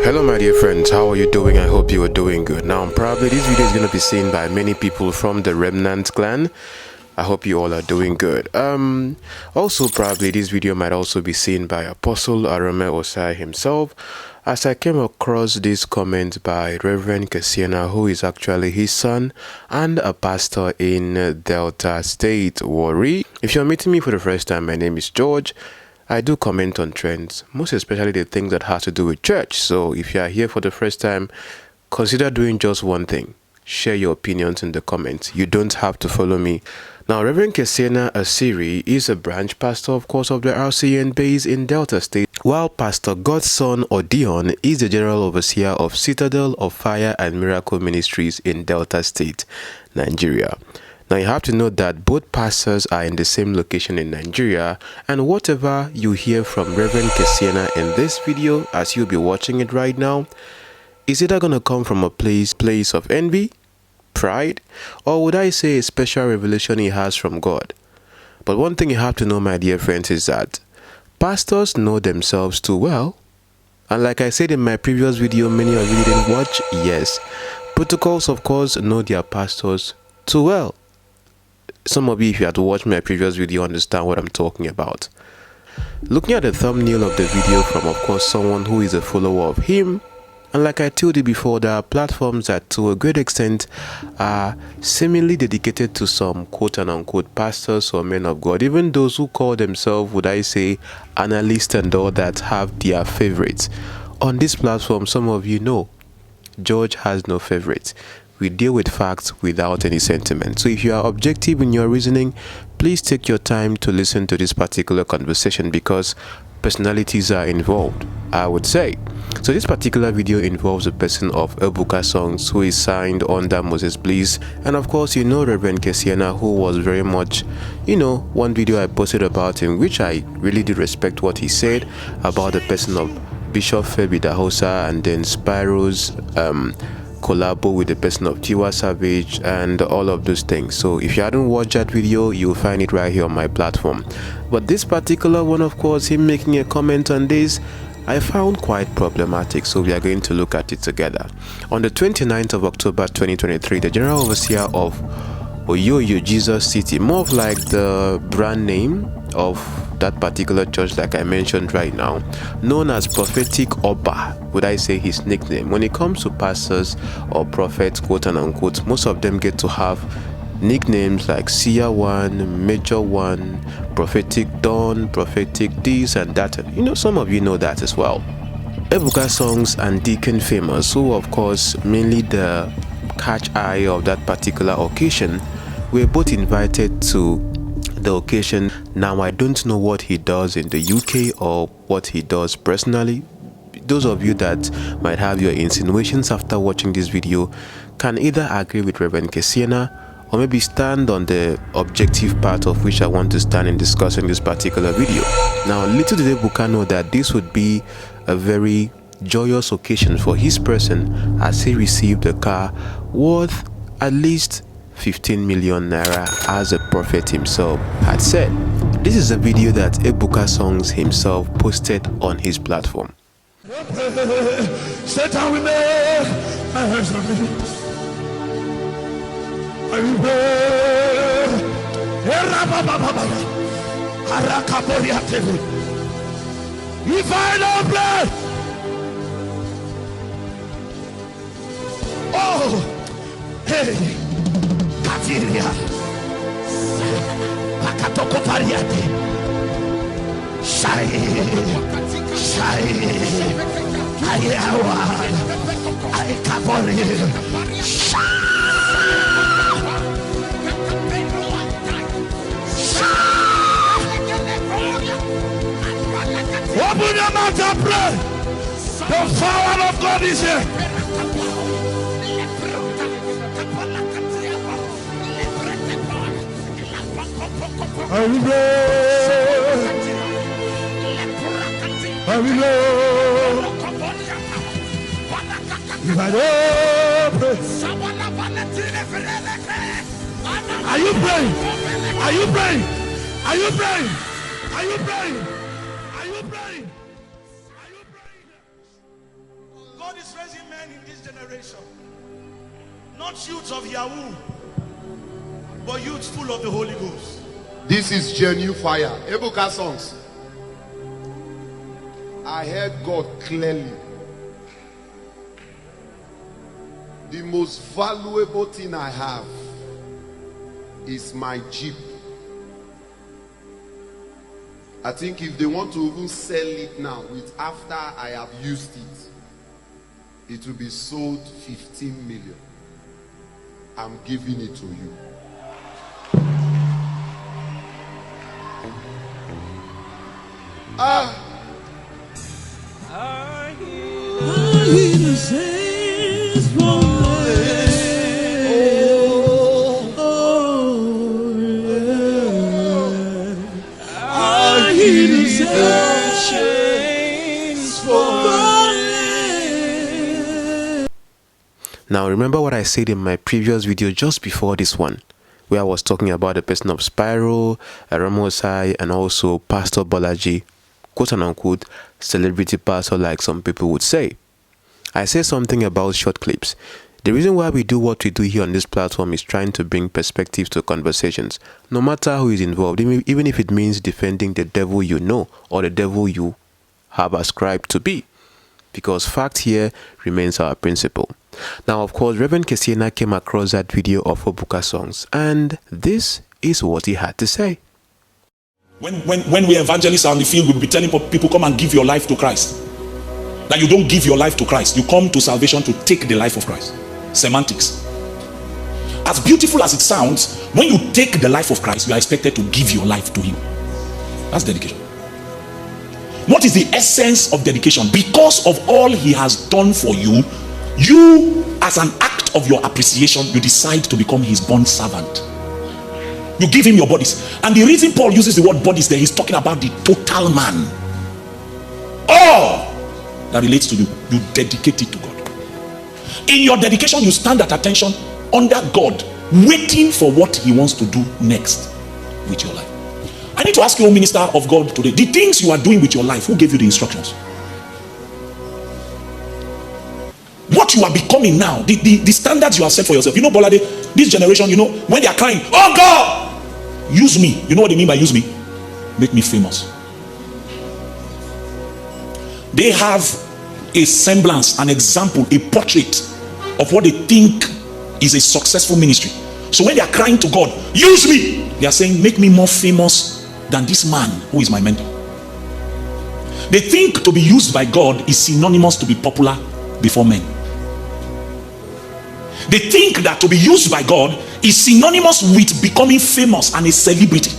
Hello my dear friends, how are you doing? I hope you are doing good. Now probably this video is going to be seen by many people from the Remnant clan. I hope you all are doing good. Also probably this video might also be seen by Apostle Arome Osayi himself, as I came across this comment by Reverend Kesiena, who is actually his son and a pastor in Delta State, Warri. If you're meeting me for the first time, my name is George. I do comment on trends, most especially the things that have to do with church. So if you are here for the first time, consider doing just one thing. Share your opinions in the comments. You don't have to follow me. Now, Reverend Kesiena Asiri is a branch pastor, of course, of the RCN base in Delta State, while Pastor God's son Odion is the general overseer of Citadel of Fire and Miracle Ministries in Delta State, Nigeria. Now you have to note that both pastors are in the same location in Nigeria, and whatever you hear from Reverend Kesiena in this video, as you'll be watching it right now, is either going to come from a place of envy, pride, or would I say a special revelation he has from God. But one thing you have to know, my dear friends, is that pastors know themselves too well. And like I said in my previous video, many of you didn't watch. Yes, protocols of course know their pastors too well. Some of you, if you had to watch my previous video, understand what I'm talking about. Looking at the thumbnail of the video from, of course, someone who is a follower of him, and like I told you before, there are platforms that to a great extent are seemingly dedicated to some quote-unquote pastors or men of God, even those who call themselves, would I say, analysts and all that, have their favorites. On this platform, some of you know, George has no favorites. We deal with facts without any sentiment. So if you are objective in your reasoning, please take your time to listen to this particular conversation, because personalities are involved, I would say. So this particular video involves a person of Ebuka Songs, who is signed under Moses Bliss, and of course you know Reverend Kesiena, who was very much, you know, one video I posted about him, which I really did respect what he said about the person of Bishop Fabi Dahosa, and then Spyro's collabo with the person of Tiwa Savage and all of those things. So if you hadn't watched that video, you'll find it right here on my platform. But this particular one, of course, him making a comment on this, I found quite problematic, so we are going to look at it together. On the 29th of October 2023, the general overseer of Oyoyo Jesus City, more of like the brand name of that particular church, like I mentioned right now, known as Prophetic Oba, would I say his nickname. When it comes to pastors or prophets, quote and unquote, most of them get to have nicknames like Seer One, Major One, Prophetic Dawn, Prophetic this and that. You know, some of you know that as well. Ebuka Songs and 𝐷𝐿, who of course mainly the catch eye of that particular occasion, were both invited to the occasion. Now I don't know what he does in the UK or what he does personally. Those of you that might have your insinuations after watching this video can either agree with Reverend Kesiena or maybe stand on the objective part of which I want to stand in discussing this particular video. Now little did Ebuka know that this would be a very joyous occasion for his person, as he received a car worth at least 15 million naira, as the prophet himself had said. This is a video that Ebuka Songs himself posted on his platform. Satan will make my hands on me. I will pray. If I don't pray, oh, hey. Pakatoko pariate, shai, ayawa, aikabori, open your mouth and pray. The power of God is here. I will pray. I will pray. If I don't pray. Are you praying? Are you praying? Are you praying? Are you praying? Are you praying? Are you praying? God is raising men in this generation. Not youths of Yahoo, but youths full of the Holy Ghost. This is genuine fire. Ebuka Songs. I heard God clearly. The most valuable thing I have is my Jeep. I think if they want to even sell it now, with after I have used it, it will be sold 15 million. I'm giving it to you. I hear the saints Now remember what I said in my previous video just before this one, where I was talking about the person of Spyro, Arome Osayi, and also Pastor BRG, quote unquote celebrity pastor like some people would say. I say something about short clips. The reason why we do what we do here on this platform is trying to bring perspective to conversations, no matter who is involved, even if it means defending the devil you know or the devil you have ascribed to be, because fact here remains our principle. Now, of course, Reverend Kesiena came across that video of Ebuka Songs, and this is what he had to say. When we evangelists are on the field, we'll be telling people, come and give your life to Christ. That you don't give your life to Christ. You come to salvation to take the life of Christ. Semantics. As beautiful as it sounds, when you take the life of Christ, you are expected to give your life to Him. That's dedication. What is the essence of dedication? Because of all He has done for you, you, as an act of your appreciation, you decide to become His bond servant. You give Him your bodies. And the reason Paul uses the word bodies there, he's talking about the total man. All that relates to you, you dedicate it to God. In your dedication, you stand at attention under God, waiting for what He wants to do next with your life. I need to ask you, minister of God, today, the things you are doing with your life, who gave you the instructions? What you are becoming now, the standards you have set for yourself. You know, Bolade, this generation, you know, when they are crying, oh God, use me. You know what they mean by use me? Make me famous. They have a semblance, an example, a portrait of what they think is a successful ministry. So when they are crying to God, use me, they are saying, make me more famous than this man who is my mentor. They think to be used by God is synonymous to be popular before men. They think that to be used by God is synonymous with becoming famous and a celebrity.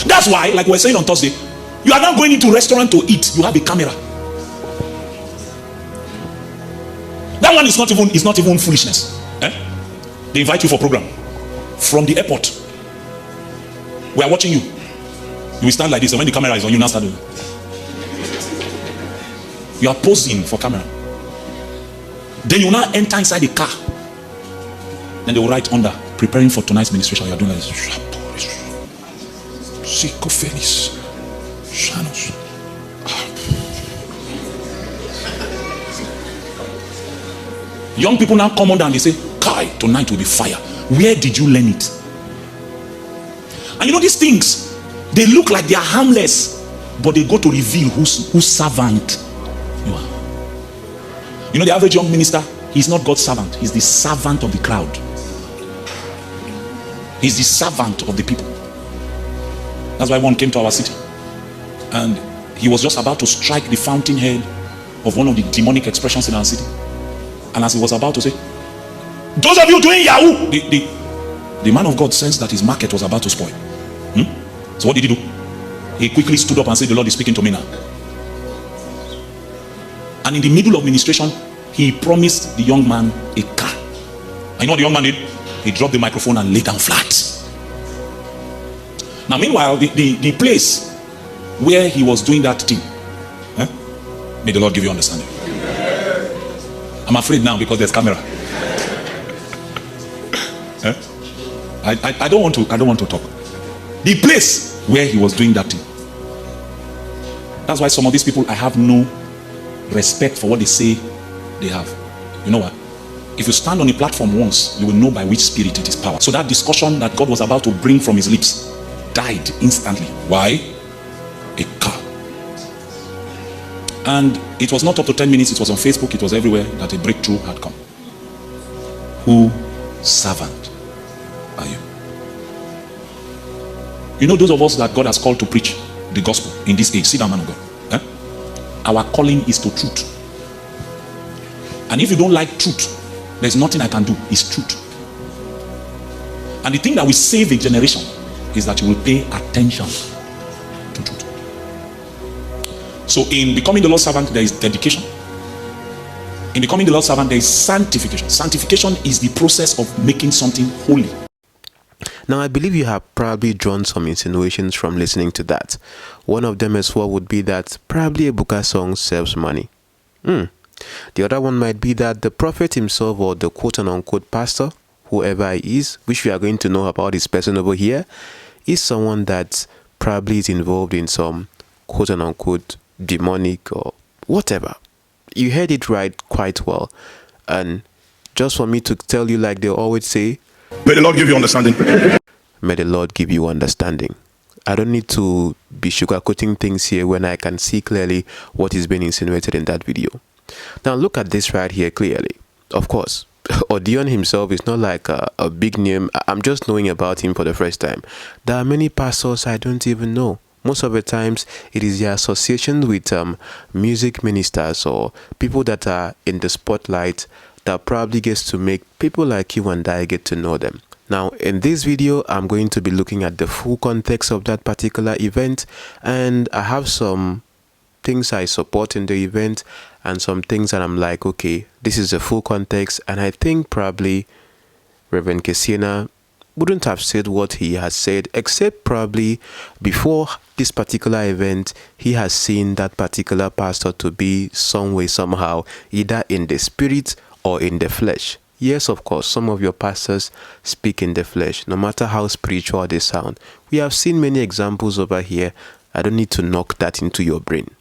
That's why, like we were saying on Thursday, you are not going into a restaurant to eat, you have a camera. That one is not even foolishness. They invite you for program from the airport. We are watching you. You will stand like this, and when the camera is on you, now start doing. You are posing for camera. Then you now enter inside the car. Then they will write under, preparing for tonight's ministration. You are doing like this. 𝐲𝐶𝐭𝐵. Young people now come on and they say, Kai, tonight will be fire. Where did you learn it? And you know these things, they look like they are harmless, but they go to reveal whose servant you are. You know the average young minister, he's not God's servant. He's the servant of the crowd. He's the servant of the people. That's why one came to our city and he was just about to strike the fountainhead of one of the demonic expressions in our city. And as he was about to say, those of you doing Yahoo, the man of God sensed that his market was about to spoil. So what did he do? He quickly stood up and said, the Lord is speaking to me now. And in the middle of ministration, he promised the young man a car. And you know what the young man did? He dropped the microphone and lay down flat. Now meanwhile, the place where he was doing that thing, may the Lord give you understanding. I'm afraid now because there's camera. I don't want to talk. The place where he was doing that thing. That's why some of these people, I have no respect for what they say they have. You know what? If you stand on a platform once, you will know by which spirit it is power. So that discussion that God was about to bring from his lips died instantly. Why? A car. And it was not up to 10 minutes, it was on Facebook, it was everywhere that a breakthrough had come. Who servant are you? You know, those of us that God has called to preach the gospel in this age, see that man of God. Our calling is to truth. And if you don't like truth, there's nothing I can do. It's truth. And the thing that will save a generation is that you will pay attention to truth. So in becoming the Lord's servant, there is dedication. In becoming the Lord's servant, there is sanctification. Sanctification is the process of making something holy. Now, I believe you have probably drawn some insinuations from listening to that. One of them as well would be that probably Ebuka Songs serves money. The other one might be that the prophet himself, or the quote-unquote pastor, whoever he is, which we are going to know about this person over here, is someone that probably is involved in some quote-unquote demonic or whatever. You heard it right quite well. And just for me to tell you, like they always say, may the Lord give you understanding. May the Lord give you understanding. I don't need to be sugarcoating things here when I can see clearly what is being insinuated in that video. Now look at this right here clearly. Of course, Odion himself is not like a big name. I'm just knowing about him for the first time. There are many pastors I don't even know. Most of the times it is the association with music ministers or people that are in the spotlight that probably gets to make people like you and I get to know them. Now in this video, I'm going to be looking at the full context of that particular event, and I have some things I support in the event and some things that I'm like, okay, this is the full context, and I think probably Reverend Kesiena wouldn't have said what he has said, except probably before this particular event, he has seen that particular pastor to be some way, somehow, either in the spirit or in the flesh. Yes, of course, some of your pastors speak in the flesh, no matter how spiritual they sound. We have seen many examples over here. I don't need to knock that into your brain.